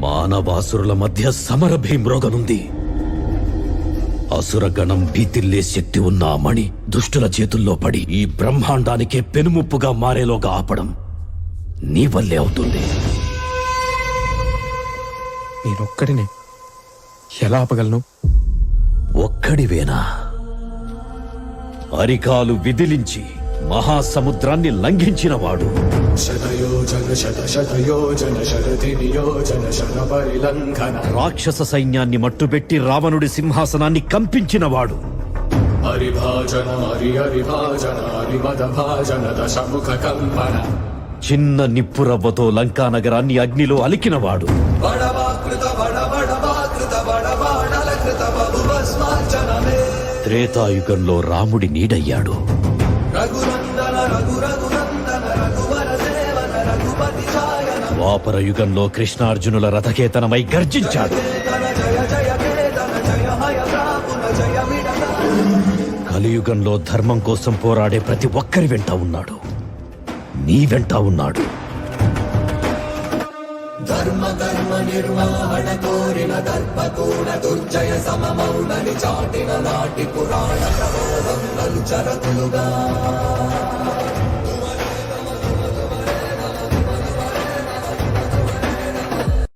మానవాసురుల మధ్య సమరభీమ్రోగనుంది. అసురగణం భీతిల్లే శక్తి ఉన్న ఆ మణి దుష్టుల చేతుల్లో పడి ఈ బ్రహ్మాండానికే పెనుముప్పుగా మారేలోగా ఆపడం నీ వల్లే అవుతుంది. నేనొక్కడినే ఎలా ఆపగలను? ఒక్కడివేనా? అరికాలు విదిలించి మహాసముద్రాన్ని లంఘించినవాడు. రాక్షస సైన్యాన్ని మట్టుబెట్టి రావణుడి సింహాసనాన్ని కంపించినవాడు. చిన్న నిప్పురవ్వతో లంకా నగరాన్ని అగ్నిలో అలికినవాడు. త్రేతాయుగంలో రాముడి నీడయ్యాడు. ద్వాపర యుగంలో కృష్ణార్జునుల రథకేతనమై గర్జించాడు. కలియుగంలో ధర్మం కోసం పోరాడే ప్రతి ఒక్కరి వెంట ఉన్నాడు. నీ వెంట ఉన్నాడు. ధర్మ కర్మ నిర్వహణ కోరిన దర్పకూడ దుర్జయ సమమౌనని చాటిన నాటి పురాణ ప్రబోధం చరతులుగా